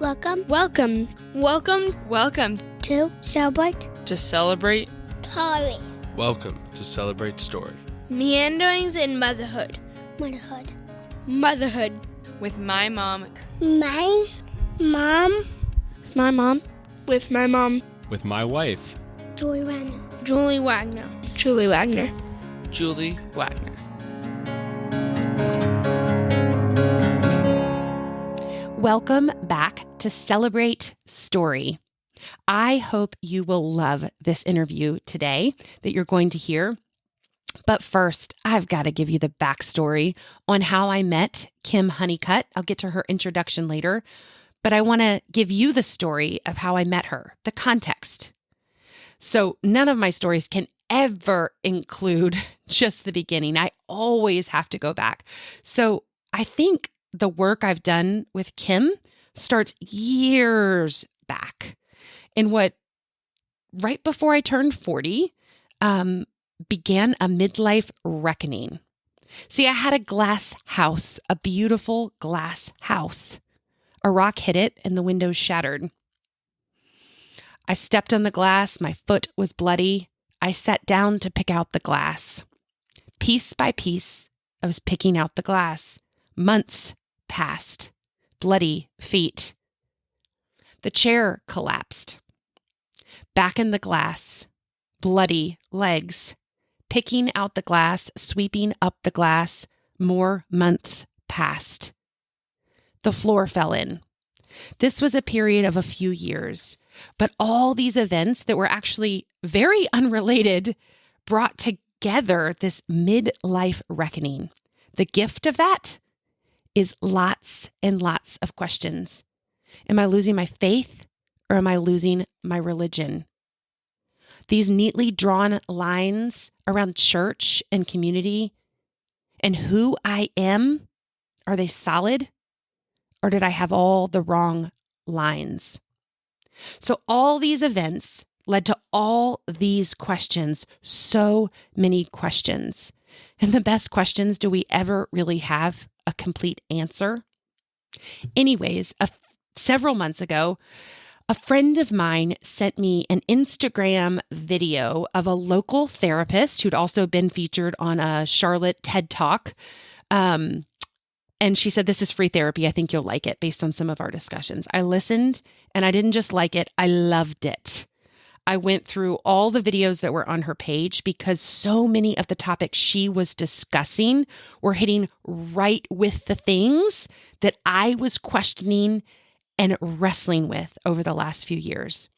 Welcome to Celebrate Story. Welcome to Celebrate Story. Meanderings in Motherhood. Motherhood. With my mom. My mom. With my mom. With my mom. With my wife. Julie Wagner. Julie Wagner. Julie Wagner. Julie Wagner. Welcome back to Celebrate Story. I hope you will love this interview today that you're going to hear. But first, I've got to give you the backstory on how I met Kim Honeycutt. I'll get to her introduction later, but I want to give you the story of how I met her, the context. So none of my stories can ever include just the beginning. I always have to go back. So I think the work I've done with Kim starts years back in what, right before I turned 40, began a midlife reckoning. See, I had a glass house, a beautiful glass house. A rock hit it and the windows shattered. I stepped on the glass. My foot was bloody. I sat down to pick out the glass. Piece by piece, I was picking out the glass. Months passed. Bloody feet. The chair collapsed. Back in the glass. Bloody legs. Picking out the glass, sweeping up the glass. More months passed. The floor fell in. This was a period of a few years, but all these events that were actually very unrelated brought together this midlife reckoning. The gift of that is lots and lots of questions. Am I losing my faith or am I losing my religion? These neatly drawn lines around church and community and who I am, are they solid? Or did I have all the wrong lines? So all these events led to all these questions, so many questions. And the best questions, do we ever really have a complete answer? Anyways, several months ago, a friend of mine sent me an Instagram video of a local therapist who'd also been featured on a Charlotte TED Talk. And she said, this is free therapy. I think you'll like it based on some of our discussions. I listened and I didn't just like it. I loved it. I went through all the videos that were on her page because so many of the topics she was discussing were hitting right with the things that I was questioning and wrestling with over the last few years.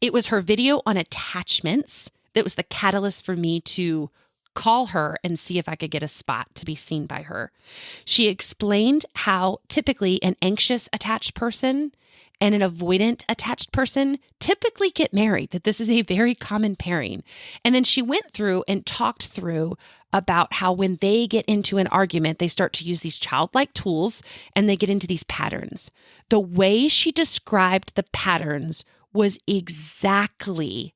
It was her video on attachments that was the catalyst for me to call her and see if I could get a spot to be seen by her. She explained how typically an anxious attached person and an avoidant attached person typically get married, that this is a very common pairing. And then she went through and talked through about how when they get into an argument, they start to use these childlike tools and they get into these patterns. The way she described the patterns was exactly,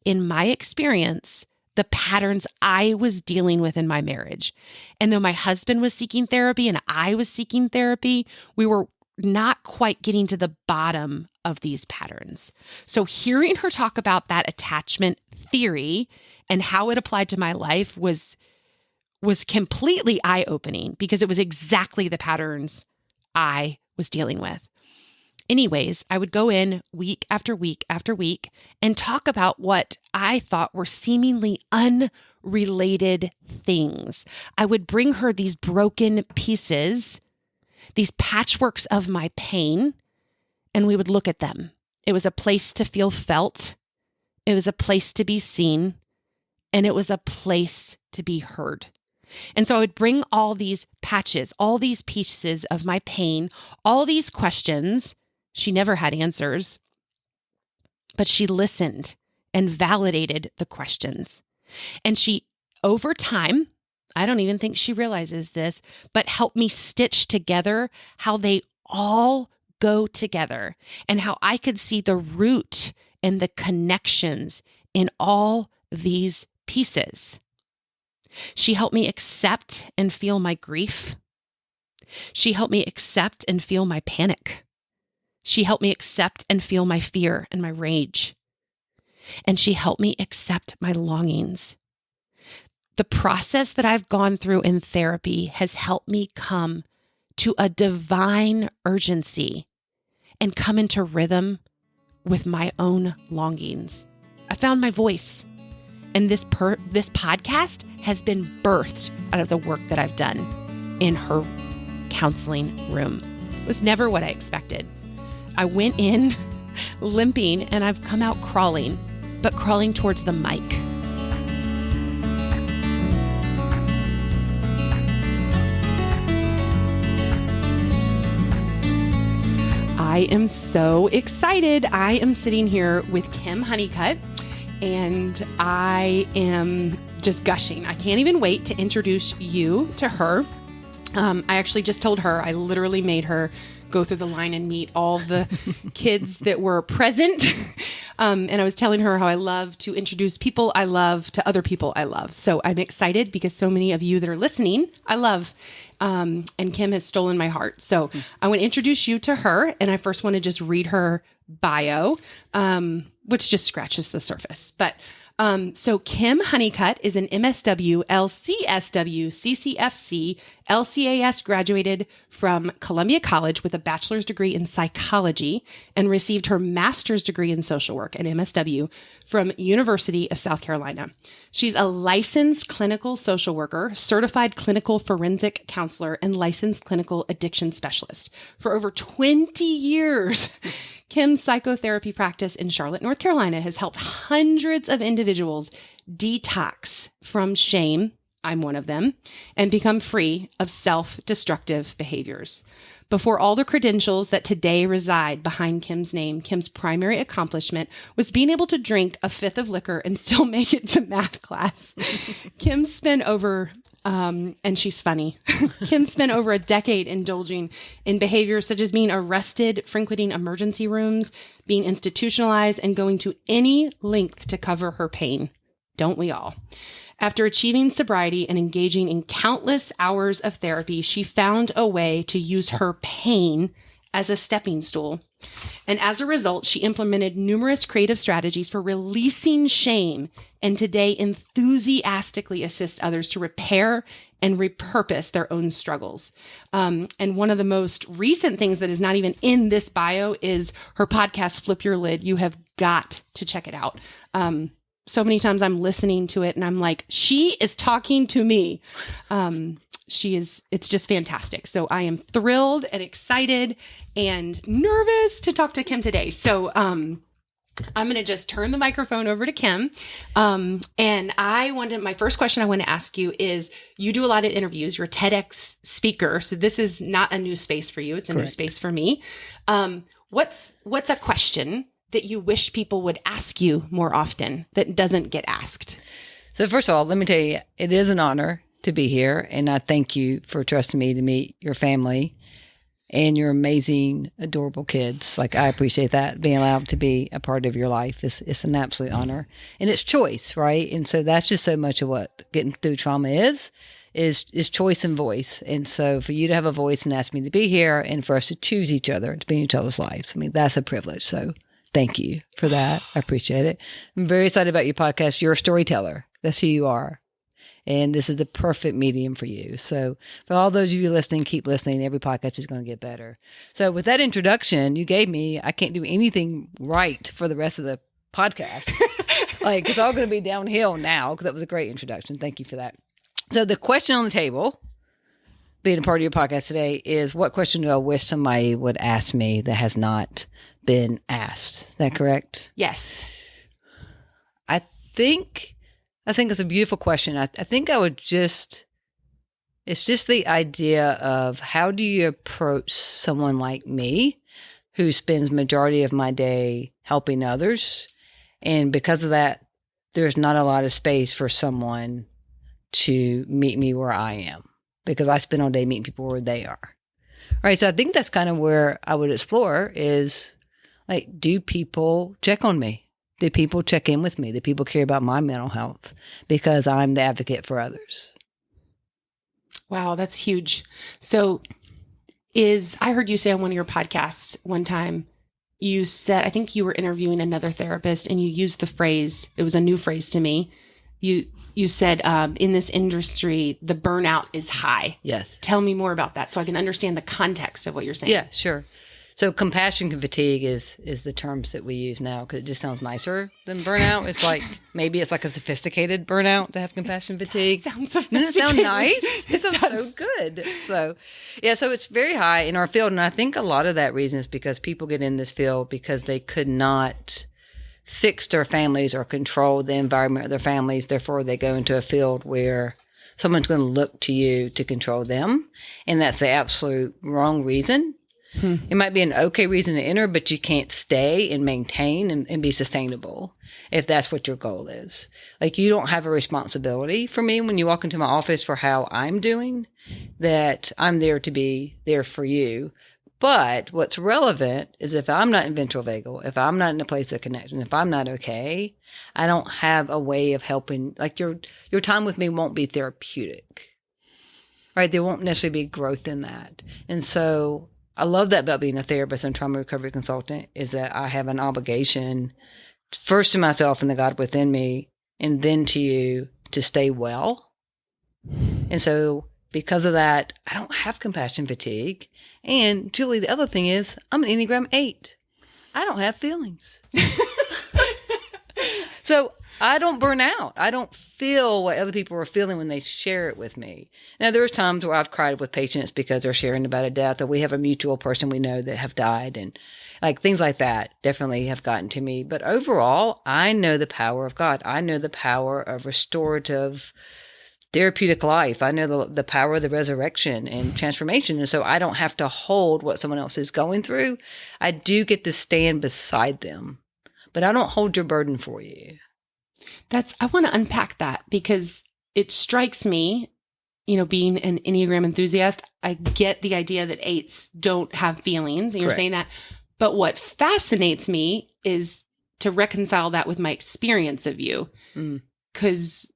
in my experience, the patterns I was dealing with in my marriage. And though my husband was seeking therapy and I was seeking therapy, we were not quite getting to the bottom of these patterns. So hearing her talk about that attachment theory and how it applied to my life was completely eye-opening because it was exactly the patterns I was dealing with. Anyways, I would go in week after week after week and talk about what I thought were seemingly unrelated things. I would bring her these broken pieces, these patchworks of my pain, and we would look at them. It was a place to feel felt. It was a place to be seen, and it was a place to be heard. And so I would bring all these patches, all these pieces of my pain, all these questions. She never had answers, but she listened and validated the questions. And she, over time, I don't even think she realizes this, but helped me stitch together how they all go together and how I could see the root and the connections in all these pieces. She helped me accept and feel my grief. She helped me accept and feel my panic. She helped me accept and feel my fear and my rage. And she helped me accept my longings. The process that I've gone through in therapy has helped me come to a divine urgency and come into rhythm with my own longings. I found my voice. And this podcast has been birthed out of the work that I've done in her counseling room. It was never what I expected. I went in limping and I've come out crawling, but crawling towards the mic. I am so excited. I am sitting here with Kim Honeycutt, and I am just gushing. I can't even wait to introduce you to her. I actually just told her, I literally made her go through the line and meet all the kids that were present. And I was telling her how I love to introduce people I love to other people I love. So I'm excited because so many of you that are listening, I love. And Kim has stolen my heart. So I want to introduce you to her. And I first want to just read her bio, which just scratches the surface. But so Kim Honeycutt is an MSW, LCSW, CCFC, LCAS graduated from Columbia College with a bachelor's degree in psychology and received her master's degree in social work at MSW from University of South Carolina. She's a licensed clinical social worker, certified clinical forensic counselor, and licensed clinical addiction specialist. For over 20 years, Kim's psychotherapy practice in Charlotte, North Carolina has helped hundreds of individuals detox from shame, I'm one of them, and become free of self-destructive behaviors. Before all the credentials that today reside behind Kim's name, Kim's primary accomplishment was being able to drink a fifth of liquor and still make it to math class. Kim spent over, and she's funny, Kim spent over a decade indulging in behaviors such as being arrested, frequenting emergency rooms, being institutionalized, and going to any length to cover her pain. Don't we all? After achieving sobriety and engaging in countless hours of therapy, she found a way to use her pain as a stepping stool. And as a result, she implemented numerous creative strategies for releasing shame and today enthusiastically assists others to repair and repurpose their own struggles. And one of the most recent things that is not even in this bio is her podcast, Flip Your Lid. You have got to check it out. So many times I'm listening to it and I'm like, she is talking to me. It's just fantastic. So I am thrilled and excited and nervous to talk to Kim today. So, I'm going to just turn the microphone over to Kim. And my first question I want to ask you is, you do a lot of interviews. You're a TEDx speaker. So this is not a new space for you. It's a Correct. New space for me. What's a question that you wish people would ask you more often that doesn't get asked? So first of all, let me tell you, it is an honor to be here. And I thank you for trusting me to meet your family and your amazing, adorable kids. Like, I appreciate that. Being allowed to be a part of your life is an absolute honor. And it's choice, right? And so that's just so much of what getting through trauma is choice and voice. And so for you to have a voice and ask me to be here and for us to choose each other, to be in each other's lives, I mean, that's a privilege. So thank you for that. I appreciate it. I'm very excited about your podcast. You're a storyteller. That's who you are. And this is the perfect medium for you. So for all those of you listening, keep listening. Every podcast is going to get better. So with that introduction you gave me, I can't do anything right for the rest of the podcast. Like, it's all going to be downhill now, because that was a great introduction. Thank you for that. So the question on the table, being a part of your podcast today, is what question do I wish somebody would ask me that has not been asked? Is that correct? Yes. I think it's a beautiful question. I think I would it's just the idea of, how do you approach someone like me who spends majority of my day helping others? And because of that, there's not a lot of space for someone to meet me where I am, because I spend all day meeting people where they are. Right. So I think that's kind of where I would explore is, like, do people check on me? Do people check in with me? Do people care about my mental health because I'm the advocate for others? Wow, that's huge. So I heard you say on one of your podcasts one time you said, I think you were interviewing another therapist and you used the phrase, it was a new phrase to me. You said in this industry, the burnout is high. Yes. Tell me more about that so I can understand the context of what you're saying. Yeah, sure. So compassion fatigue is the terms that we use now because it just sounds nicer than burnout. It's like, maybe it's like a sophisticated burnout to have compassion fatigue. Sounds Doesn't sophisticated. it sound nice? It sounds does. so good. So, yeah, so it's very high in our field. And I think a lot of that reason is because people get in this field because they could not fix their families or control the environment of their families. Therefore, they go into a field where someone's going to look to you to control them. And that's the absolute wrong reason. It might be an okay reason to enter, but you can't stay and maintain and be sustainable if that's what your goal is. Like, you don't have a responsibility for me when you walk into my office for how I'm doing, that I'm there to be there for you. But what's relevant is if I'm not in ventral vagal, if I'm not in a place of connection, if I'm not okay, I don't have a way of helping. Like, your time with me won't be therapeutic, right? There won't necessarily be growth in that. And so I love that about being a therapist and trauma recovery consultant is that I have an obligation first to myself and the God within me, and then to you to stay well. And so because of that, I don't have compassion fatigue. And Julie, the other thing is I'm an Enneagram 8. I don't have feelings. So I don't burn out. I don't feel what other people are feeling when they share it with me. Now, there's times where I've cried with patients because they're sharing about a death, or we have a mutual person we know that have died, and like things like that definitely have gotten to me. But overall, I know the power of God. I know the power of restorative therapeutic life. I know the power of the resurrection and transformation. And so I don't have to hold what someone else is going through. I do get to stand beside them, but I don't hold your burden for you. I want to unpack that because it strikes me, being an Enneagram enthusiast, I get the idea that 8s don't have feelings, and you're Correct. saying that. But what fascinates me is to reconcile that with my experience of you, because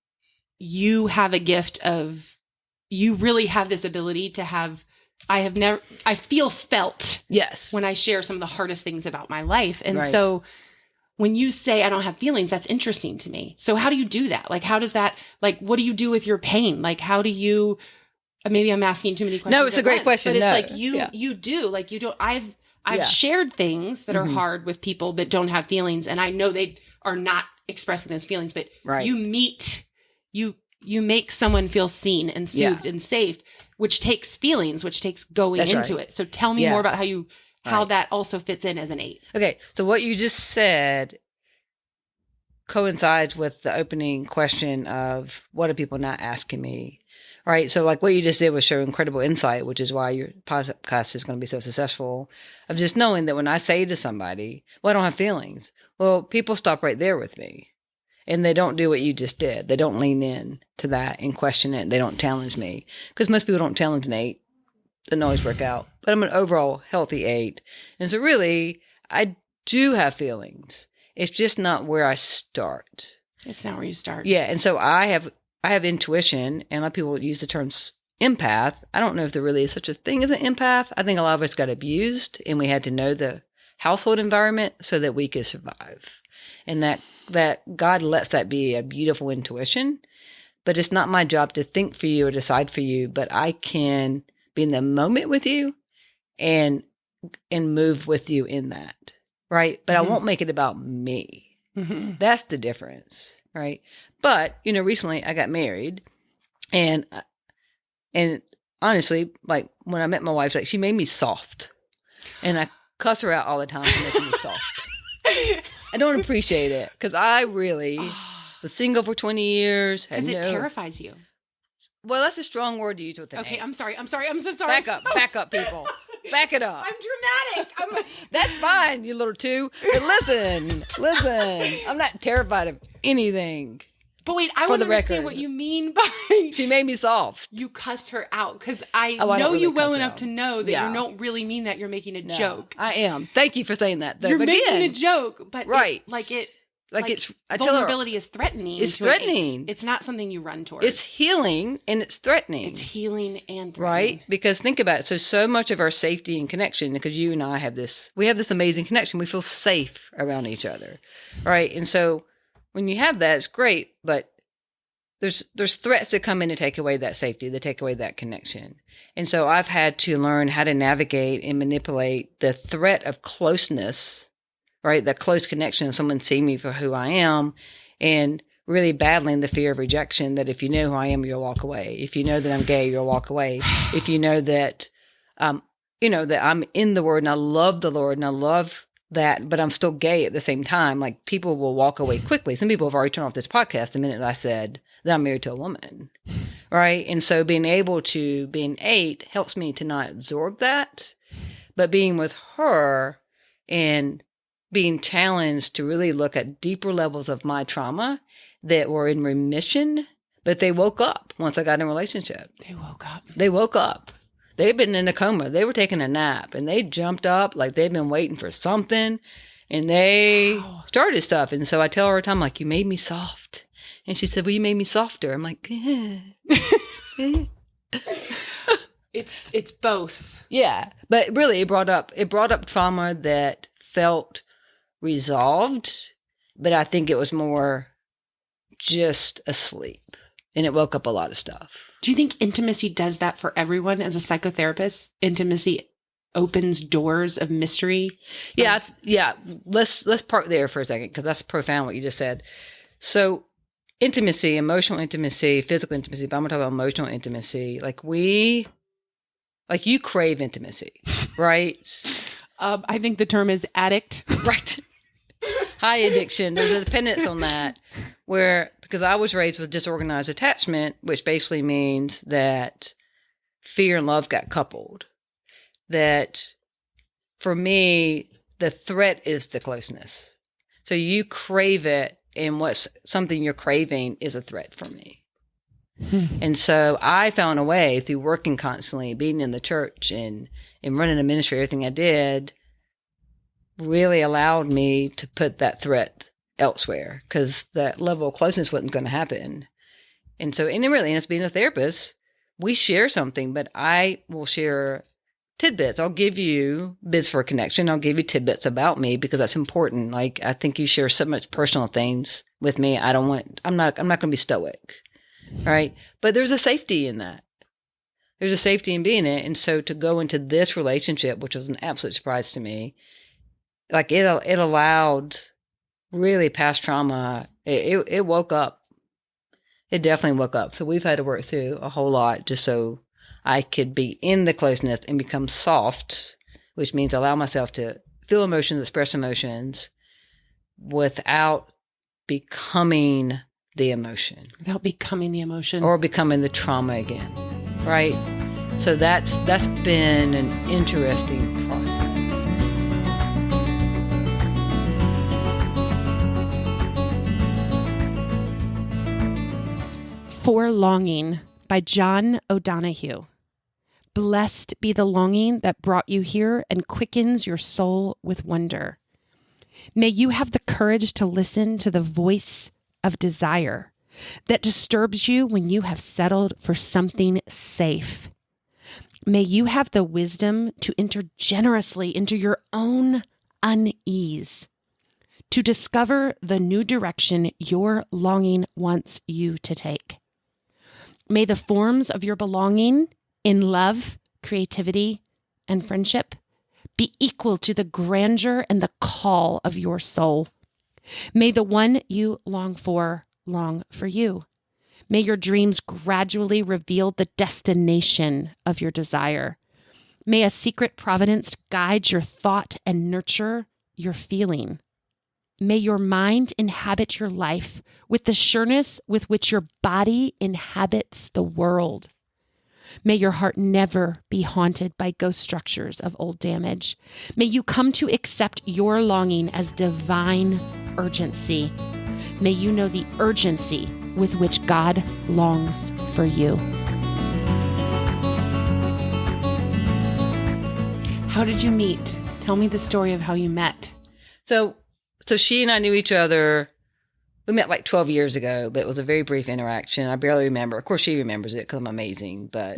you have a gift of, you really have this ability to have, I feel felt. Yes. When I share some of the hardest things about my life. And Right. so when you say I don't have feelings, that's interesting to me. So how do you do that? Like, how does that, like, what do you do with your pain? Like, how do you, maybe I'm asking too many questions. No, it's a great question. But No. it's like you do, like, you don't, I've Yeah. shared things that are hard with people that don't have feelings. And I know they are not expressing those feelings, but Right. you make someone feel seen and soothed and safe, which takes feelings, which takes going That's into right. it. So tell me more about how Right. that also fits in as an 8. Okay, so what you just said coincides with the opening question of what are people not asking me, right? So like what you just did was show incredible insight, which is why your podcast is going to be so successful, of just knowing that when I say to somebody, well, I don't have feelings, well, people stop right there with me. And they don't do what you just did. They don't lean in to that and question it. They don't challenge me. Because most people don't challenge an 8. Doesn't always work out. But I'm an overall healthy 8. And so really, I do have feelings. It's just not where I start. It's not where you start. Yeah. And so I have intuition. And a lot of people use the terms empath. I don't know if there really is such a thing as an empath. I think a lot of us got abused. And we had to know the household environment so that we could survive. And that God lets that be a beautiful intuition, but it's not my job to think for you or decide for you, but I can be in the moment with you and move with you in that, right? But I won't make it about me. Mm-hmm. That's the difference, right? But, recently I got married and honestly, like when I met my wife, like she made me soft and I cuss her out all the time for making me soft. I don't appreciate it because I really was single for 20 years. Because it terrifies you. Well, that's a strong word to use with an Okay, 8. I'm sorry. I'm so sorry. Back up, people. Back it up. I'm dramatic. That's fine, you little 2. But listen. I'm not terrified of anything. But wait, I For want the to understand record. what you mean by She made me soft. you cuss her out. Because I Oh, I know don't really you well cuss her enough out. to know that Yeah. you don't really mean that. You're making a No, joke. I am. Thank you for saying that, though. You're But making again, a joke, but right. it I tell her, vulnerability is threatening. It's to an eight. threatening. It's not something you run towards. it's healing and it's threatening. It's healing and threatening. Right? Because think about it. So much of our safety and connection, because you and I we have this amazing connection. We feel safe around each other. Right? And so when you have that, it's great, but there's threats that come in to take away that safety, that take away that connection. And so I've had to learn how to navigate and manipulate the threat of closeness, right? That close connection of someone seeing me for who I am, and really battling the fear of rejection, that if you know who I am, you'll walk away. If you know that I'm gay, you'll walk away. If you know that, that I'm in the Word and I love the Lord and I love that, but I'm still gay at the same time, like people will walk away quickly. Some people have already turned off this podcast the minute I said that I'm married to a woman, right? And so being able to be an 8 helps me to not absorb that, but being with her and being challenged to really look at deeper levels of my trauma that were in remission, but they woke up once I got in a relationship. They woke up. They'd been in a coma. They were taking a nap and they jumped up like they'd been waiting for something, and they started stuff. And so I tell her all the time, like, you made me soft. And she said, well, you made me softer. I'm like, It's both. Yeah. But really it brought up trauma that felt resolved, but I think it was more just asleep, and it woke up a lot of stuff. Do you think intimacy does that for everyone as a psychotherapist? Intimacy opens doors of mystery? Yeah. Let's park there for a second, because that's profound what you just said. So intimacy, emotional intimacy, physical intimacy, but I'm going to talk about emotional intimacy. You crave intimacy, right? I think the term is addict. Right. High addiction. There's a dependence on that, because I was raised with disorganized attachment, which basically means that fear and love got coupled. That for me, the threat is the closeness. So you crave it, and what's something you're craving is a threat for me. And so I found a way through working constantly, being in the church and running a ministry, everything I did really allowed me to put that threat elsewhere, because that level of closeness wasn't going to happen. And so, and as being a therapist, we share something, but I will share tidbits. I'll give you bits for a connection. I'll give you tidbits about me, because that's important. Like, I think you share so much personal things with me. I'm not going to be stoic. Right. But there's a safety in that. There's a safety in being it. And so to go into this relationship, which was an absolute surprise to me, like it allowed really past trauma. It woke up. It definitely woke up. So we've had to work through a whole lot just so I could be in the closeness and become soft, which means allow myself to feel emotions, express emotions without becoming the emotion. Without becoming the emotion. Or becoming the trauma again. Right? So that's been an interesting process. For Longing by John O'Donohue. Blessed be the longing that brought you here and quickens your soul with wonder. May you have the courage to listen to the voice of desire that disturbs you when you have settled for something safe. May you have the wisdom to enter generously into your own unease, to discover the new direction your longing wants you to take. May the forms of your belonging in love, creativity, and friendship be equal to the grandeur and the call of your soul. May the one you long for you. May your dreams gradually reveal the destination of your desire. May a secret providence guide your thought and nurture your feeling. May your mind inhabit your life with the sureness with which your body inhabits the world. May your heart never be haunted by ghost structures of old damage. May you come to accept your longing as divine urgency. May you know the urgency with which God longs for you. How did you meet? Tell me the story of how you met. So she and I knew each other we met like 12 years ago, but it was a very brief interaction. I barely remember. Of course, she remembers it because I'm amazing. But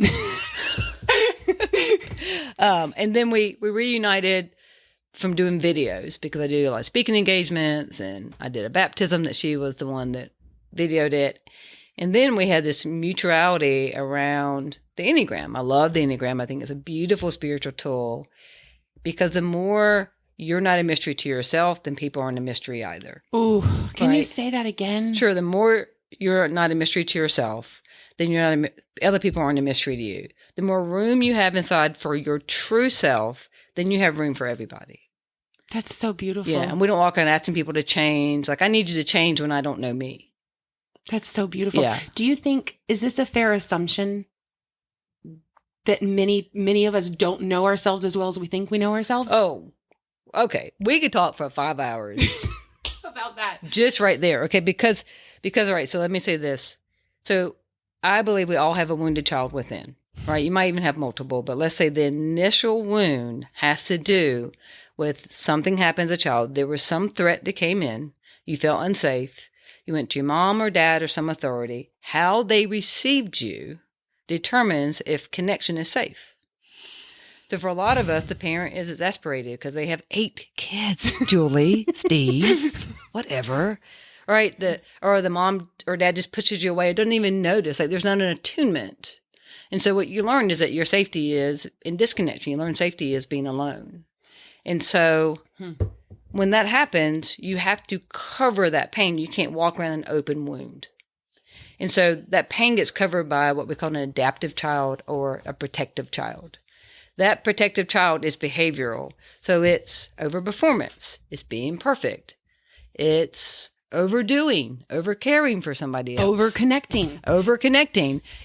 and then we reunited from doing videos because I do a lot of speaking engagements, and I did a baptism that she was the one that videoed it. And then we had this mutuality around the Enneagram. I love the Enneagram. I think it's a beautiful spiritual tool because the more you're not a mystery to yourself, then people aren't a mystery either. Ooh, can you Right? say that again? Sure. The more you're not a mystery to yourself, then you're not other people aren't a mystery to you. The more room you have inside for your true self, then you have room for everybody. That's so beautiful. Yeah. And we don't walk around asking people to change. Like, I need you to change when I don't know me. That's so beautiful. Yeah. Do you think, is this a fair assumption that many of us don't know ourselves as well as we think we know ourselves? Oh, okay. We could talk for 5 hours About that. just right there. Okay. Because, all right. So let me say this. So I believe we all have a wounded child within, right? You might even have multiple, but let's say the initial wound has to do with something happened as a child. There was some threat that came in. You felt unsafe. You went to your mom or dad or some authority. How they received you determines if connection is safe. So for a lot of us, the parent is exasperated because they have 8 kids. Julie, Steve, whatever. Right? Or the mom or dad just pushes you away. It doesn't even notice. Like, there's not an attunement. And so what you learn is that your safety is in disconnection. You learn safety is being alone. And so when that happens, you have to cover that pain. You can't walk around an open wound. And so that pain gets covered by what we call an adaptive child or a protective child. That protective child is behavioral. So it's overperformance. It's being perfect. It's overdoing, over-caring for somebody else. Over-connecting.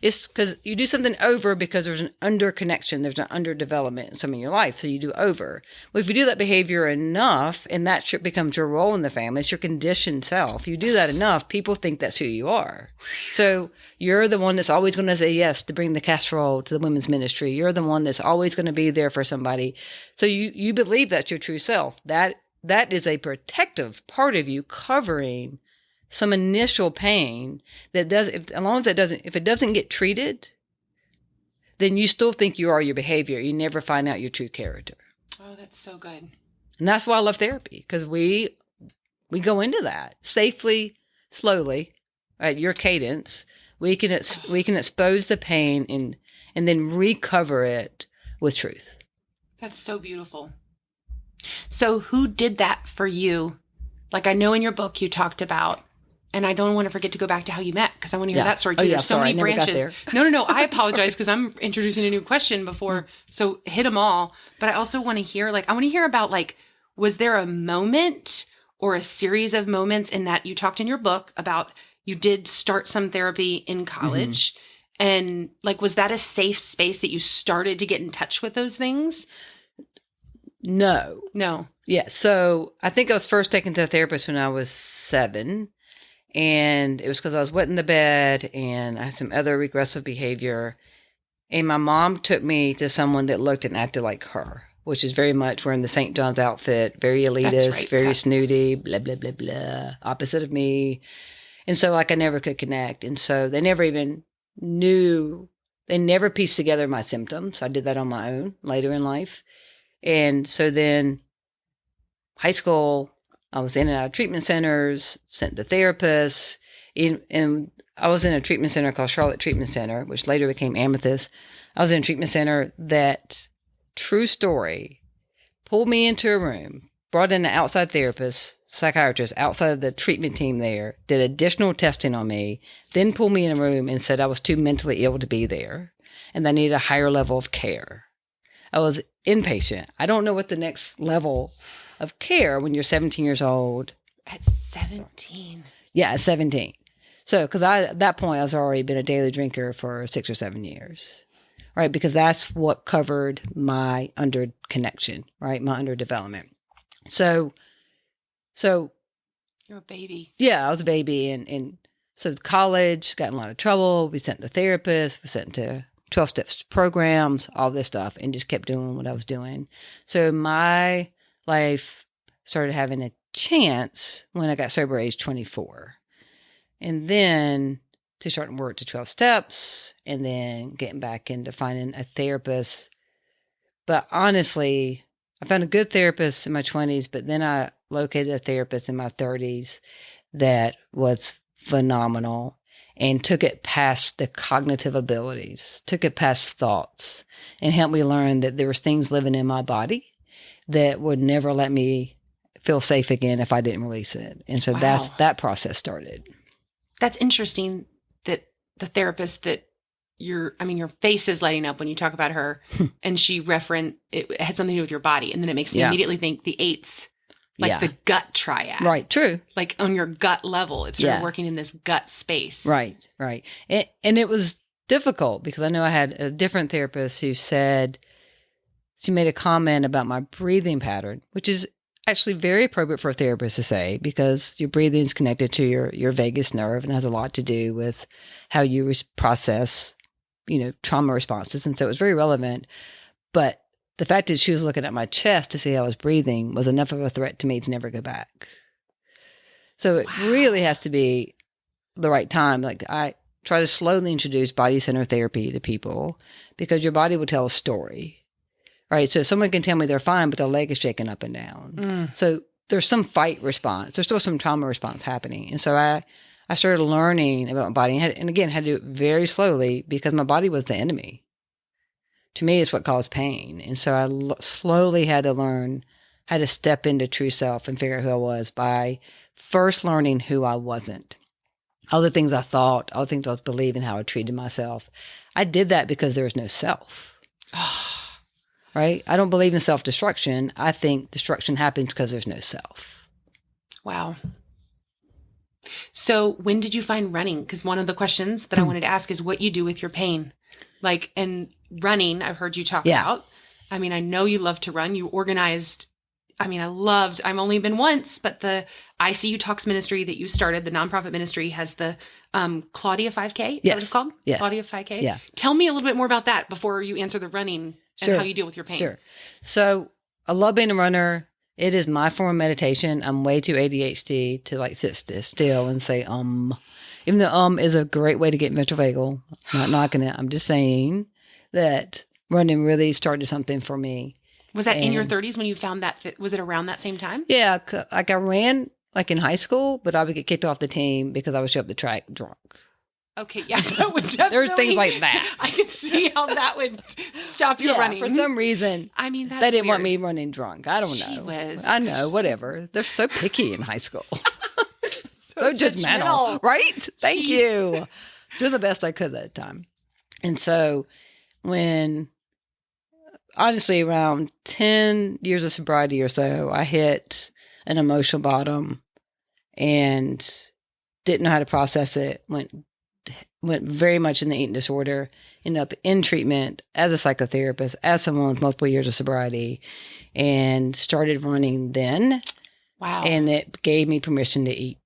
It's because you do something over because there's an under-connection. There's an under-development in some of your life. So you do over. Well, if you do that behavior enough, and that becomes your role in the family, it's your conditioned self. You do that enough, people think that's who you are. So you're the one that's always going to say yes to bring the casserole to the women's ministry. You're the one that's always going to be there for somebody. So you believe that's your true self. That is a protective part of you covering some initial pain that if it doesn't get treated, then you still think you are your behavior. You never find out your true character. Oh, that's so good. And that's why I love therapy, because we go into that safely, slowly, at your cadence. We can expose the pain and then recover it with truth. That's so beautiful. So who did that for you? Like, I know in your book you talked about, and I don't want to forget to go back to how you met because I want to hear that story too. There's so many branches. No. I apologize because I'm introducing a new question before. So hit them all. But I also want to hear, about, was there a moment or a series of moments in that you talked in your book about you did start some therapy in college? And was that a safe space that you started to get in touch with those things? No. Yeah. So I think I was first taken to a therapist when I was 7. And it was because I was wet in the bed and I had some other regressive behavior. And my mom took me to someone that looked and acted like her, which is very much wearing the St. John's outfit, very elitist, very snooty, blah, blah, blah, blah, opposite of me. And so I never could connect. And so they never even knew, they never pieced together my symptoms. I did that on my own later in life. And so then high school, I was in and out of treatment centers, sent to therapists. And I was in a treatment center called Charlotte Treatment Center, which later became Amethyst. I was in a treatment center that, true story, pulled me into a room, brought in an outside therapist, psychiatrist, outside of the treatment team there, did additional testing on me, then pulled me in a room and said I was too mentally ill to be there and I needed a higher level of care. I was inpatient. I don't know what the next level of care when you're 17 years old. At 17? Yeah, at 17. So, because at that point, I was already been a daily drinker for 6 or 7 years, right? Because that's what covered my under connection, right? My under development. So you're a baby. Yeah, I was a baby. And so college, got in a lot of trouble. We sent to therapists, we sent to 12 steps programs, all this stuff, and just kept doing what I was doing. So my life started having a chance when I got sober at age 24. And then to start to work to 12 steps and then getting back into finding a therapist. But honestly, I found a good therapist in my 20s, but then I located a therapist in my 30s that was phenomenal and took it past the cognitive abilities, took it past thoughts, and helped me learn that there was things living in my body that would never let me feel safe again if I didn't release it. And so that process started. That's interesting that the therapist that your face is lighting up when you talk about her and she it had something to do with your body. And then it makes me immediately think the eights, like the gut triad. Right. True. Like on your gut level, it's sort of working in this gut space. Right. Right. And it was difficult because I know I had a different therapist who said, she made a comment about my breathing pattern, which is actually very appropriate for a therapist to say because your breathing is connected to your vagus nerve and has a lot to do with how you process, trauma responses. And so it was very relevant. But the fact that she was looking at my chest to see how I was breathing was enough of a threat to me to never go back. So it really has to be the right time. Like I try to slowly introduce body-centered therapy to people because your body will tell a story. Right. So someone can tell me they're fine, but their leg is shaking up and down. So there's some fight response. There's still some trauma response happening. And so I started learning about my body and again, had to do it very slowly because my body was the enemy. To me, it's what caused pain. And so I slowly had to learn how to step into true self and figure out who I was by first learning who I wasn't. All the things I thought, all the things I was believing, how I treated myself. I did that because there was no self. Right? I don't believe in self-destruction. I think destruction happens because there's no self. Wow. So when did you find running? Because one of the questions that I wanted to ask is what you do with your pain. Like, and running, I've heard you talk about. I mean, I know you love to run. You organized, I've only been once, but the icuTalks ministry that you started, the nonprofit ministry, has the Claudia 5K. Is that what it's called? Yes. Claudia 5K? Yeah. Tell me a little bit more about that before you answer the running and how you deal with your pain. Sure. So I love being a runner. It is my form of meditation. I'm way too ADHD to like sit still and say, Even though is a great way to get mental vagal. I'm not knocking it. I'm just saying that running really started something for me. Was that in your 30s when you found that? Was it around that same time? Yeah. Like I ran like in high school, but I would get kicked off the team because I would show up the track drunk. Okay, yeah, that would definitely. There's things like that. I could see how that would stop you running. For some reason. I mean, that's they didn't want weird. me running drunk. I don't know. I know, whatever. They're so picky in high school. so judgmental. Right? Thank you. Doing the best I could at the time. And so when, honestly, around 10 years of sobriety or so, I hit an emotional bottom and didn't know how to process it. Went very much in the eating disorder, ended up in treatment as a psychotherapist, as someone with multiple years of sobriety, and started running then. Wow. And it gave me permission to eat.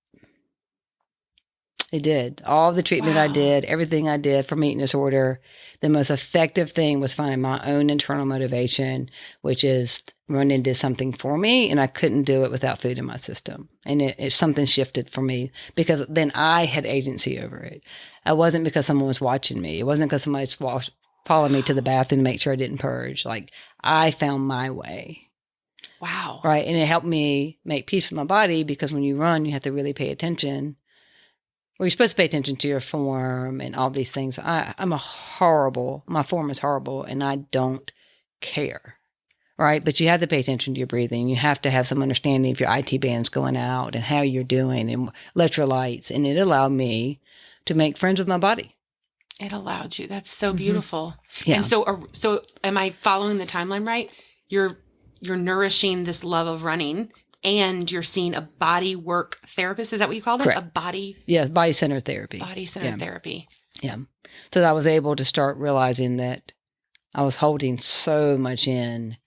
It did. All the treatment I did, everything I did from eating disorder, the most effective thing was finding my own internal motivation, which is running did something for me, and I couldn't do it without food in my system. And something shifted for me because then I had agency over it. It wasn't because someone was watching me. It wasn't because somebody was following me to the bathroom to make sure I didn't purge. Like, I found my way. Wow. Right. And it helped me make peace with my body because when you run, you have to really pay attention. Well, you're supposed to pay attention to your form and all these things. My form is horrible and I don't care. Right. But you have to pay attention to your breathing. You have to have some understanding of your IT bands going out and how you're doing and electrolytes. And it allowed me to make friends with my body. It allowed you. That's so beautiful. Yeah. And so am I following the timeline right? You're nourishing this love of running and you're seeing a body work therapist. Is that what you called it? Correct. Body-centered therapy. Body-centered therapy. Yeah. So I was able to start realizing that I was holding so much in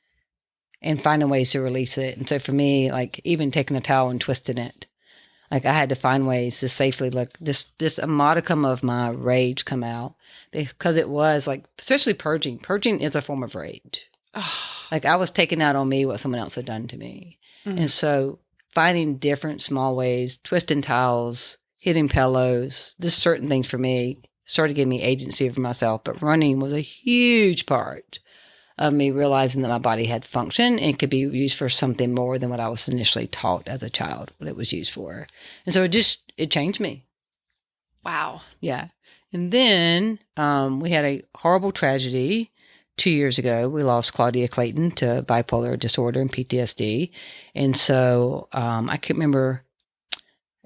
and finding ways to release it. And so for me, like even taking a towel and twisting it, like I had to find ways to safely just a modicum of my rage come out because it was like, especially purging. Purging is a form of rage. Like I was taking out on me what someone else had done to me. And so finding different small ways, twisting towels, hitting pillows, just certain things for me started giving me agency over myself. But running was a huge part of me realizing that my body had function and could be used for something more than what I was initially taught as a child, what it was used for. And so it changed me. Wow. Yeah. And then we had a horrible tragedy 2 years ago. We lost Claudia Clayton to bipolar disorder and PTSD. And so I can't remember,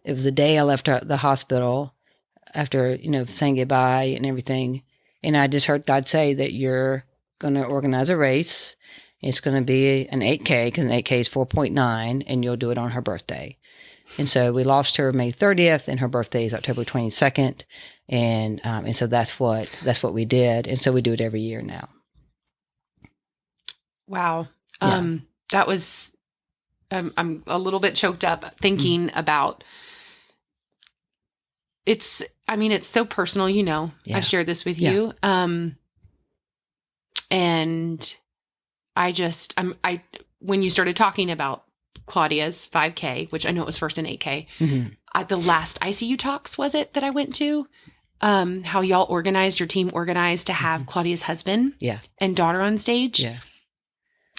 it was the day I left the hospital after, saying goodbye and everything. And I just heard God say that you're going to organize a race. It's going to be an 8K, because an 8K is 4.9, and you'll do it on her birthday. And so we lost her May 30th, and her birthday is October 22nd. And so that's what we did. And so we do it every year now. Wow. Yeah. That was, I'm a little bit choked up thinking about it's so personal, Yeah. I've shared this with you. And when you started talking about Claudia's 5K, which I know it was first an 8K, the last icuTalks was it that I went to? How y'all your team organized to have Claudia's husband and daughter on stage. Yeah.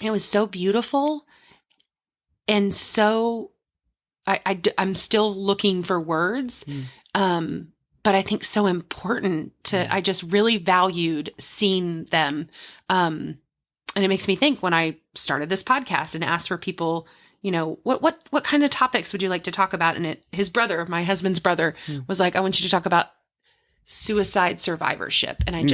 It was so beautiful. And so I'm still looking for words. But I think so important I just really valued seeing them. And it makes me think when I started this podcast and asked for people, what kind of topics would you like to talk about? And his brother, my husband's brother, was like, I want you to talk about suicide survivorship. And I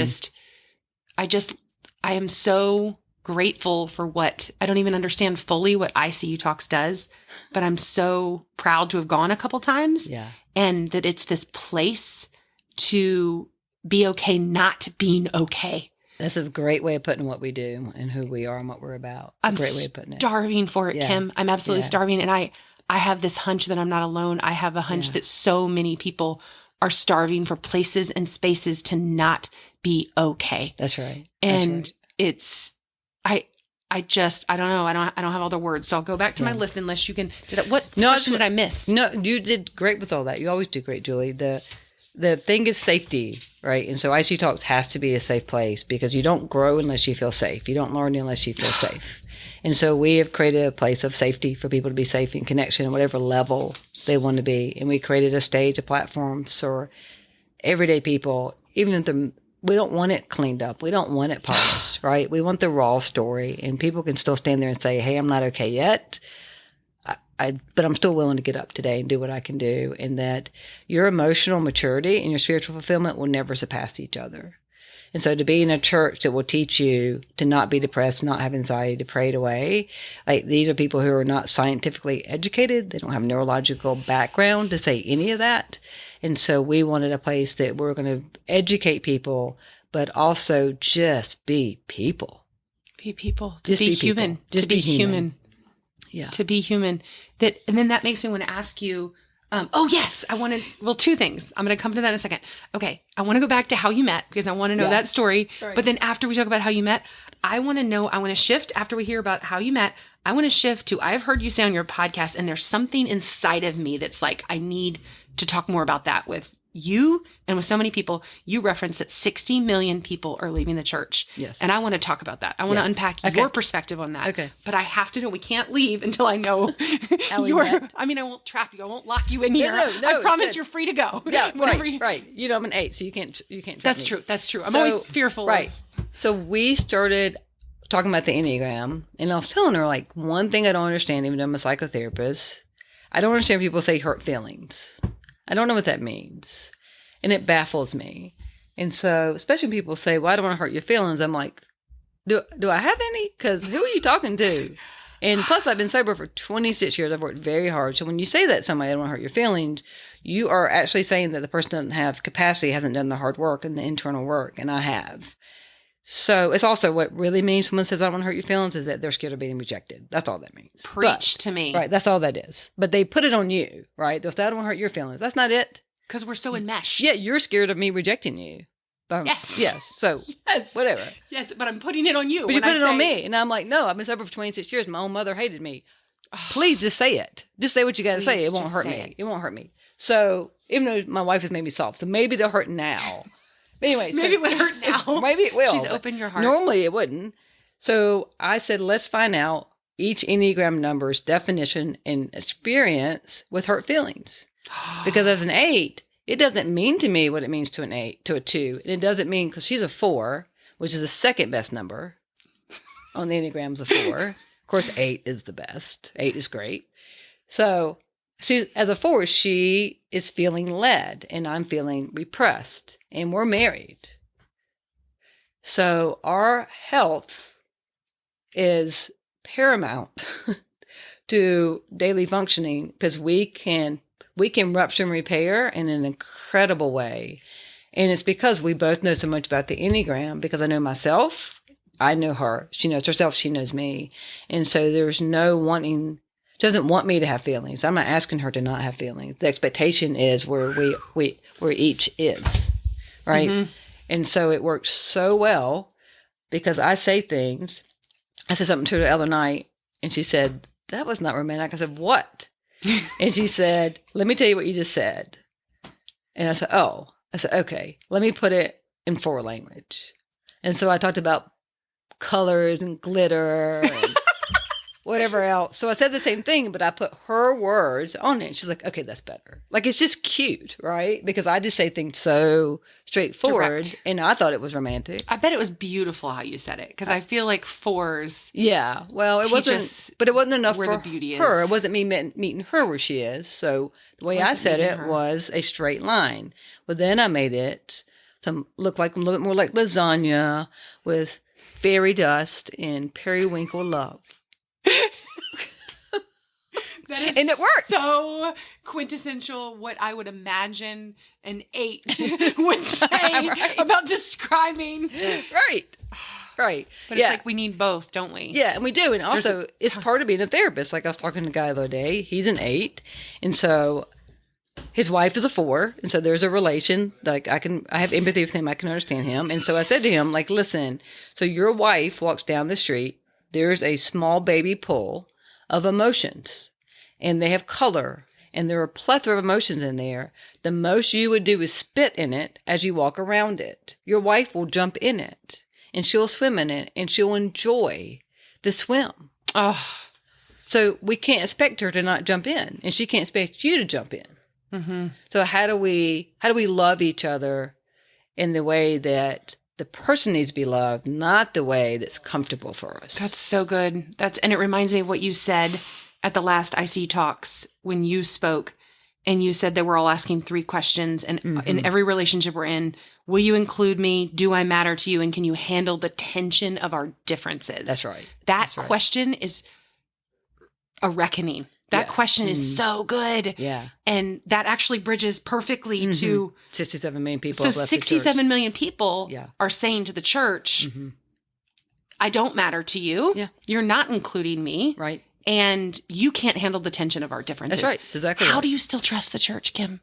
am so grateful for I don't even understand fully what icuTalks does, but I'm so proud to have gone a couple times. Yeah. And that it's this place to be okay not being okay. That's a great way of putting what we do and who we are and what we're about. It's I'm a great way of putting it. Starving for it, Yeah. Kim. I'm absolutely Yeah. starving. And I have this hunch that I'm not alone. I have a hunch that so many people are starving for places and spaces to not be okay. That's right. And it's, I don't know. I don't have all the words. So I'll go back to my list unless you can. What question did I miss? No, you did great with all that. You always do great, Julie. The thing is safety, right? And so icuTalks has to be a safe place because you don't grow unless you feel safe. You don't learn unless you feel safe. And so we have created a place of safety for people to be safe in connection at whatever level they want to be. And we created a stage, a platform for everyday people, even if we don't want it cleaned up. We don't want it polished, right? We want the raw story, and people can still stand there and say, hey, I'm not okay yet, but I'm still willing to get up today and do what I can do. And that your emotional maturity and your spiritual fulfillment will never surpass each other. And so to be in a church that will teach you to not be depressed, not have anxiety, to pray it away, like these are people who are not scientifically educated. They don't have neurological background to say any of that. And so we wanted a place that we're going to educate people, but also just be people. Be people. Just be be human. people. Just to be be human. human. Yeah. To be human. And then that makes me want to ask you, two things. I'm going to come to that in a second. Okay. I want to go back to how you met because I want to know that story. Right. But then after we talk about how you met, I want to shift after we hear about how you met. I want to shift to, I've heard you say on your podcast, and there's something inside of me that's like, I need to talk more about that with you and with so many people. You referenced that 60 million people are leaving the church. Yes. And I want to talk about that. I want to unpack your perspective on that. Okay. But I have to know, we can't leave until I know I won't trap you. I won't lock you in here. No, I promise you're free to go. Yeah, right. I'm an 8, so you can't trap That's me. That's true. I'm always fearful. Right. So we started talking about the Enneagram, and I was telling her, like, one thing I don't understand, even though I'm a psychotherapist, I don't understand people say hurt feelings. I don't know what that means. And it baffles me. And so, especially when people say, well, I don't want to hurt your feelings. I'm like, do I have any? Because who are you talking to? And plus, I've been sober for 26 years. I've worked very hard. So when you say that to somebody, I don't want to hurt your feelings, you are actually saying that the person doesn't have capacity, hasn't done the hard work and the internal work. And I have. So it's also what really means when someone says, I don't want to hurt your feelings, is that they're scared of being rejected. That's all that means. Preach to me. Right. That's all that is. But they put it on you, right? They'll say, I don't want to hurt your feelings. That's not it. Because we're so enmeshed. Yeah, you're scared of me rejecting you. Yes. Yes. So, whatever. Yes, but I'm putting it on you. But you put it on me. And I'm like, no, I've been sober for 26 years. My own mother hated me. Please just say it. Just say what you got to say. Please It won't just hurt say me. it. It won't hurt me. So even though my wife has made me soft, so maybe they'll hurt now. But anyway, Maybe it would hurt now. Maybe it will. She's but opened your heart. Normally it wouldn't. So I said, let's find out each Enneagram number's definition and experience with hurt feelings. Because as an 8, it doesn't mean to me what it means to an 8, to a 2. And it doesn't mean, because she's a 4, which is the second best number on the Enneagram's a 4. Of course, 8 is the best. 8 is great. So she, as a 4, she is feeling led and I'm feeling repressed. And we're married. So our health is paramount to daily functioning because we can rupture and repair in an incredible way. And it's because we both know so much about the Enneagram, because I know myself, I know her, she knows herself, she knows me. And so there's no wanting, she doesn't want me to have feelings. I'm not asking her to not have feelings. The expectation is where where each is, right? Mm-hmm. And so it works so well because I say things. I said something to her the other night, and she said, that was not romantic. I said, what? And she said, let me tell you what you just said. And I said, oh. I said, okay, let me put it in 4 language. And so I talked about colors and glitter and whatever else. So I said the same thing, but I put her words on it. She's like, okay, that's better. Like, it's just cute, right? Because I just say things so straightforward. Direct. And I thought it was romantic. I bet it was beautiful how you said it, because I feel like 4s. Yeah. Well, it wasn't, but it wasn't enough where for the beauty her. is. It wasn't me meeting her where she is. So the way I said it was a straight line. But then I made it to look like a little bit more like lasagna with fairy dust and periwinkle love. That is, and it worked. So quintessential what I would imagine an 8 would say Right. about describing. Right. Right. But it's like we need both, don't we? Yeah, and we do. And also, it's part of being a therapist. Like I was talking to a guy the other day. He's an 8. And so his wife is a 4. And so there's a relation. Like I have empathy with him. I can understand him. And so I said to him, like, listen, so your wife walks down the street. There's a small baby pool of emotions. And they have color, and there are a plethora of emotions in there. The most you would do is spit in it as you walk around it. Your wife will jump in it, and she'll swim in it, and she'll enjoy the swim. Oh. So we can't expect her to not jump in, and she can't expect you to jump in. Mm-hmm. So how do we love each other in the way that the person needs to be loved, not the way that's comfortable for us? That's so good. And it reminds me of what you said at the last icuTalks when you spoke, and you said that we're all asking 3 questions, and in every relationship we're in, will you include me? Do I matter to you? And can you handle the tension of our differences? That's right. That question is a reckoning. That question is so good. Yeah. And that actually bridges perfectly to 67 million people. So have left the 67 million people Yeah. are saying to the church, I don't matter to you. Yeah. You're not including me. Right. And you can't handle the tension of our differences. That's right. That's exactly How right. do you still trust the church, Kim?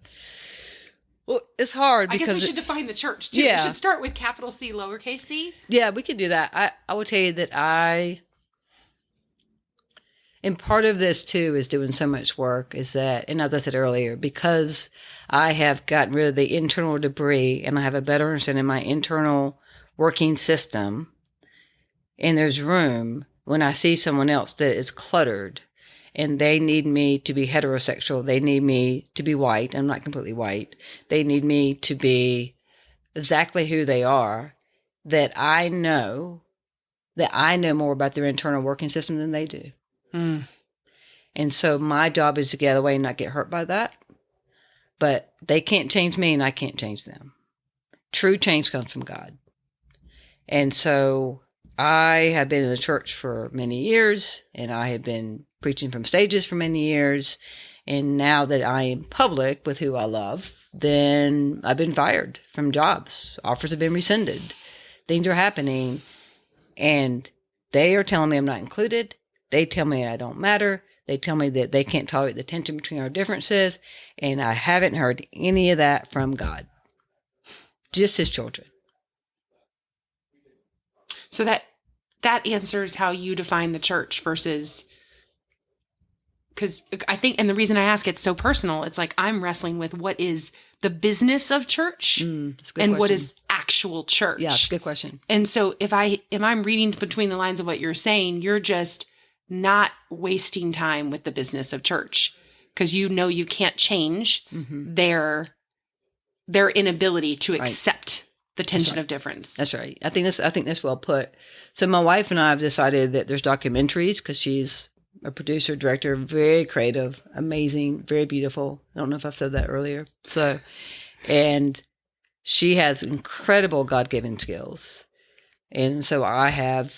Well, it's hard I because guess we should define the church, too. Yeah. We should start with capital C, lowercase c. Yeah, we could do that. I will tell you that and part of this too is doing so much work is that, and as I said earlier, because I have gotten rid of the internal debris and I have a better understanding of my internal working system, and there's room when I see someone else that is cluttered and they need me to be heterosexual, they need me to be white, I'm not completely white, they need me to be exactly who they are, that I know more about their internal working system than they do. And so my job is to get out of the way and not get hurt by that. But they can't change me and I can't change them. True change comes from God. And so I have been in the church for many years, and I have been preaching from stages for many years. And now that I am public with who I love, then I've been fired from jobs. Offers have been rescinded. Things are happening. And they are telling me I'm not included. They tell me I don't matter. They tell me that they can't tolerate the tension between our differences. And I haven't heard any of that from God. Just his children. So that answers how you define the church versus because I think, and the reason I ask, it's so personal. It's like I'm wrestling with what is the business of church That's a good and what question. is actual church. Yeah, it's a good question. And so if I'm reading between the lines of what you're saying, you're just not wasting time with the business of church because you know you can't change their inability to accept the tension of difference. That's right. I think that's well put. So my wife and I have decided that there's documentaries because she's a producer, director, very creative, amazing, very beautiful. I don't know if I've said that earlier. So, and she has incredible God-given skills. And so I'm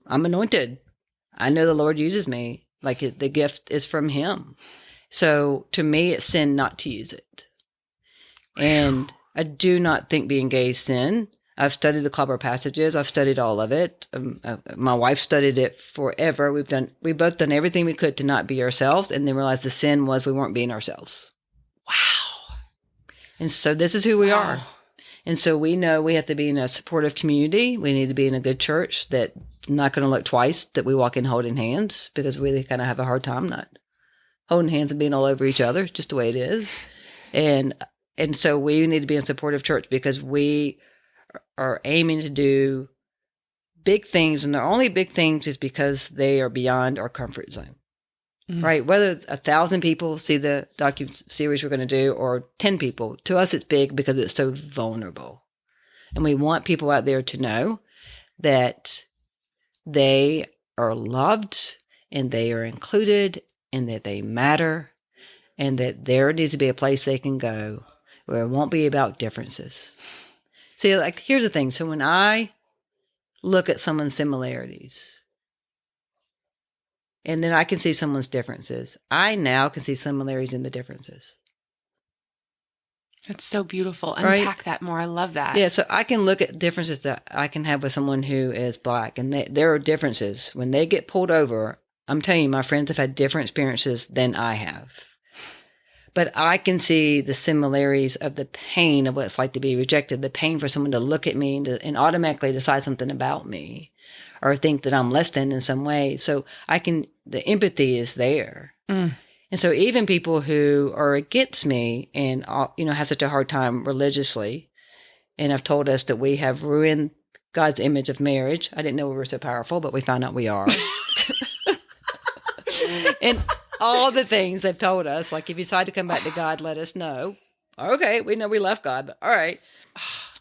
anointed. I know the Lord uses me. Like the gift is from him. So to me, it's sin not to use it. And I do not think being gay is sin. I've studied the Clubber passages. I've studied all of it. My wife studied it forever. We both done everything we could to not be ourselves, and then realized the sin was we weren't being ourselves. Wow. And so this is who we are. And so we know we have to be in a supportive community. We need to be in a good church that's not going to look twice that we walk in holding hands, because we kind of have a hard time not holding hands and being all over each other. It's just the way it is. And so we need to be in a supportive church because we are aiming to do big things. And the only big things is because they are beyond our comfort zone, right? Whether 1,000 people see the docu-series we're going to do or 10 people, to us it's big because it's so vulnerable. And we want people out there to know that they are loved and they are included and that they matter and that there needs to be a place they can go where it won't be about differences. See, like, here's the thing. So when I look at someone's similarities and then I can see someone's differences, I now can see similarities in the differences. That's so beautiful. Unpack that more. I love that. Yeah, so I can look at differences that I can have with someone who is Black, and there are differences. When they get pulled over, I'm telling you, my friends have had different experiences than I have. But I can see the similarities of the pain of what it's like to be rejected, the pain for someone to look at me and automatically decide something about me or think that I'm less than in some way. So the empathy is there. And so even people who are against me and, have such a hard time religiously and have told us that we have ruined God's image of marriage. I didn't know we were so powerful, but we found out we are. And all the things they've told us, like if you decide to come back to God, let us know. Okay, we know we left God, but all right.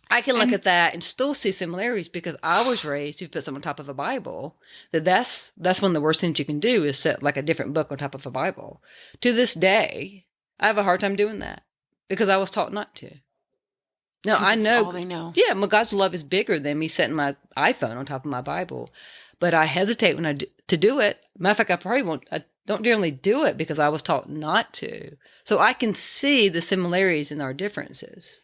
I can look at that and still see similarities because I was raised to put something on top of a Bible. That's one of the worst things you can do is set like a different book on top of a Bible. To this day, I have a hard time doing that because I was taught not to. Now I know all they know. Yeah, God's love is bigger than me setting my iPhone on top of my Bible. But I hesitate when to do it. Matter of fact, I don't generally do it because I was taught not to. So I can see the similarities in our differences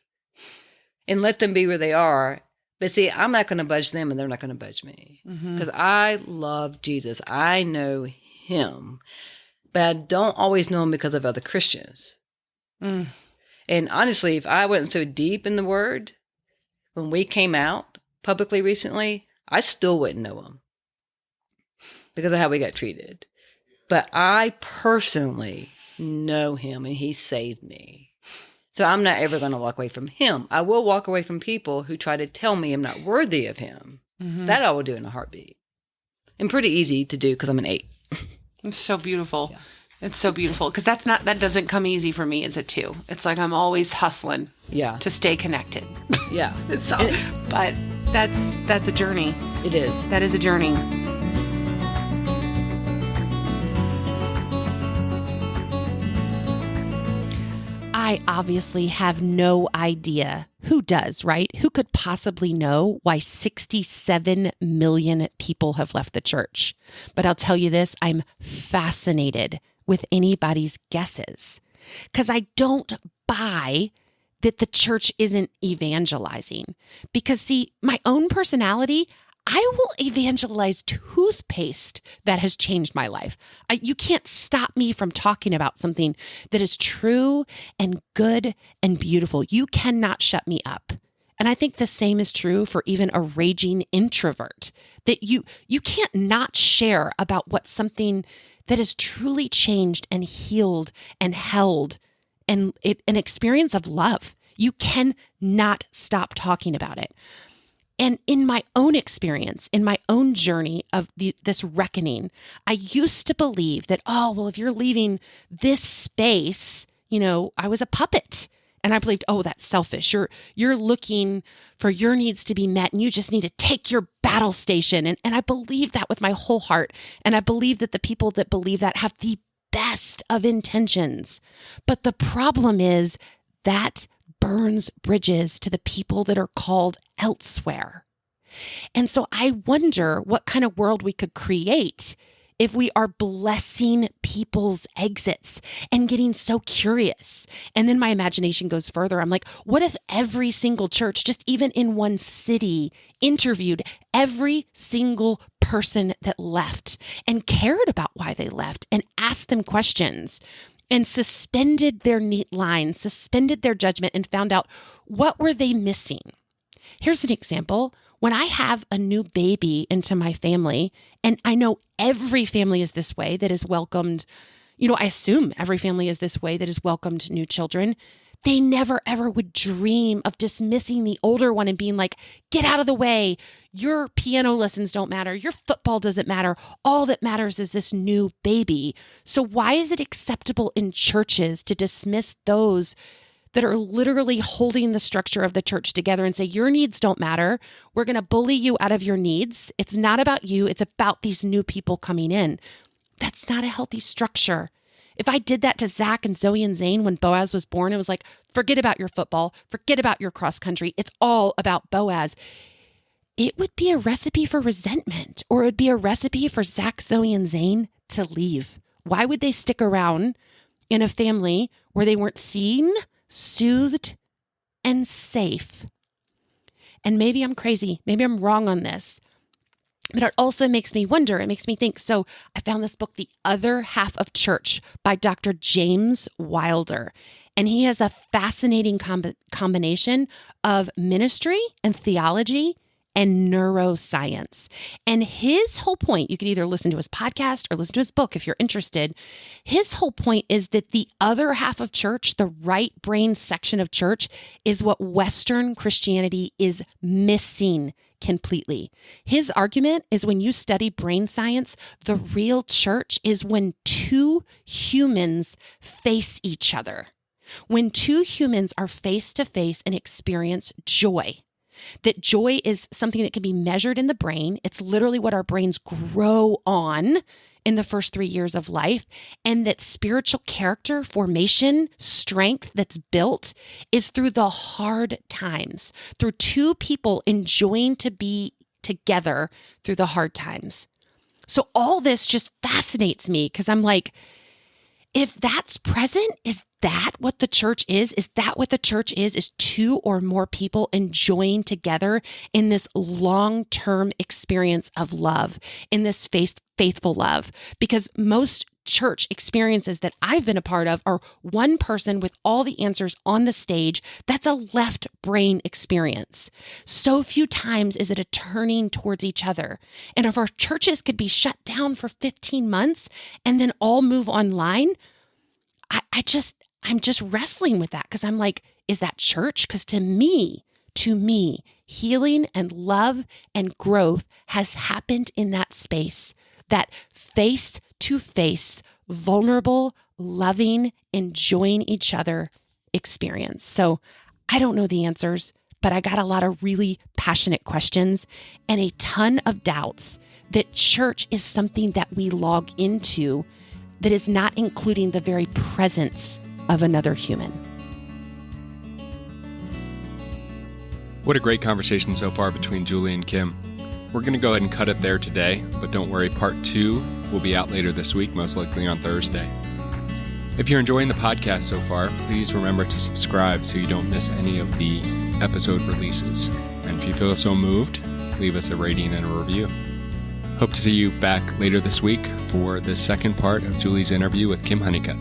and let them be where they are. But see, I'm not going to budge them and they're not going to budge me because I love Jesus. I know him, but I don't always know him because of other Christians. And honestly, if I wasn't so deep in the word, when we came out publicly recently, I still wouldn't know him because of how we got treated. But I personally know him and he saved me. So I'm not ever going to walk away from him. I will walk away from people who try to tell me I'm not worthy of him. That I will do in a heartbeat. And pretty easy to do because I'm an 8. It's so beautiful. Yeah. It's so beautiful because that doesn't come easy for me as a 2. It's like I'm always hustling to stay connected. Yeah. But that's a journey. It is. That is a journey. I obviously have no idea. Who does, right? Who could possibly know why 67 million people have left the church? But I'll tell you this, I'm fascinated with anybody's guesses because I don't buy that the church isn't evangelizing. Because see, my own personality, I will evangelize toothpaste that has changed my life. You can't stop me from talking about something that is true and good and beautiful. You cannot shut me up. And I think the same is true for even a raging introvert, that you can't not share about what something that has truly changed and healed and held and an experience of love. You cannot stop talking about it. And in my own experience, in my own journey of this reckoning, I used to believe that, oh, well, if you're leaving this space, I was a puppet. And I believed, oh, that's selfish. You're looking for your needs to be met and you just need to take your battle station. And I believe that with my whole heart. And I believe that the people that believe that have the best of intentions. But the problem is that burns bridges to the people that are called elsewhere. And so I wonder what kind of world we could create if we are blessing people's exits and getting so curious. And then my imagination goes further. I'm like, what if every single church, just even in one city, interviewed every single person that left and cared about why they left and asked them questions and suspended their neat lines, suspended their judgment, and found out what were they missing? Here's an example. When I have a new baby into my family, and I know every family is this way that is welcomed, I assume every family is this way that is welcomed new children. They never, ever would dream of dismissing the older one and being like, get out of the way. Your piano lessons don't matter. Your football doesn't matter. All that matters is this new baby. So why is it acceptable in churches to dismiss those that are literally holding the structure of the church together and say, your needs don't matter. We're going to bully you out of your needs. It's not about you. It's about these new people coming in. That's not a healthy structure. If I did that to Zach and Zoe and Zane when Boaz was born, it was like, forget about your football, forget about your cross country. It's all about Boaz. It would be a recipe for resentment, or it would be a recipe for Zach, Zoe, and Zane to leave. Why would they stick around in a family where they weren't seen, soothed, and safe? And maybe I'm crazy. Maybe I'm wrong on this. But it also makes me wonder. It makes me think. So I found this book, The Other Half of Church by Dr. James Wilder. And he has a fascinating combination of ministry and theology and neuroscience. And his whole point, you could either listen to his podcast or listen to his book if you're interested. His whole point is that the other half of church, the right brain section of church, is what Western Christianity is missing completely. His argument is when you study brain science, the real church is when two humans face each other. When two humans are face to face and experience joy. That joy is something that can be measured in the brain. It's literally what our brains grow on in the first 3 years of life. And that spiritual character formation, strength that's built is through the hard times, through two people enjoying to be together through the hard times. So all this just fascinates me because I'm like, if that's present, is that what the church is? Is that what the church is? Is two or more people enjoying together in this long-term experience of love, in this faithful love? Because most church experiences that I've been a part of are one person with all the answers on the stage. That's a left brain experience. So few times is it a turning towards each other. And if our churches could be shut down for 15 months and then all move online, I'm just wrestling with that because I'm like, is that church? Because to me, healing and love and growth has happened in that space, that face-to-face, vulnerable, loving, enjoying each other experience. So I don't know the answers, but I got a lot of really passionate questions and a ton of doubts that church is something that we log into that is not including the very presence of another human. What a great conversation so far between Julie and Kim. We're going to go ahead and cut it there today, but don't worry, part 2 will be out later this week, most likely on Thursday. If you're enjoying the podcast so far, please remember to subscribe so you don't miss any of the episode releases. And if you feel so moved, leave us a rating and a review. Hope to see you back later this week for the second part of Julie's interview with Kim Honeycutt.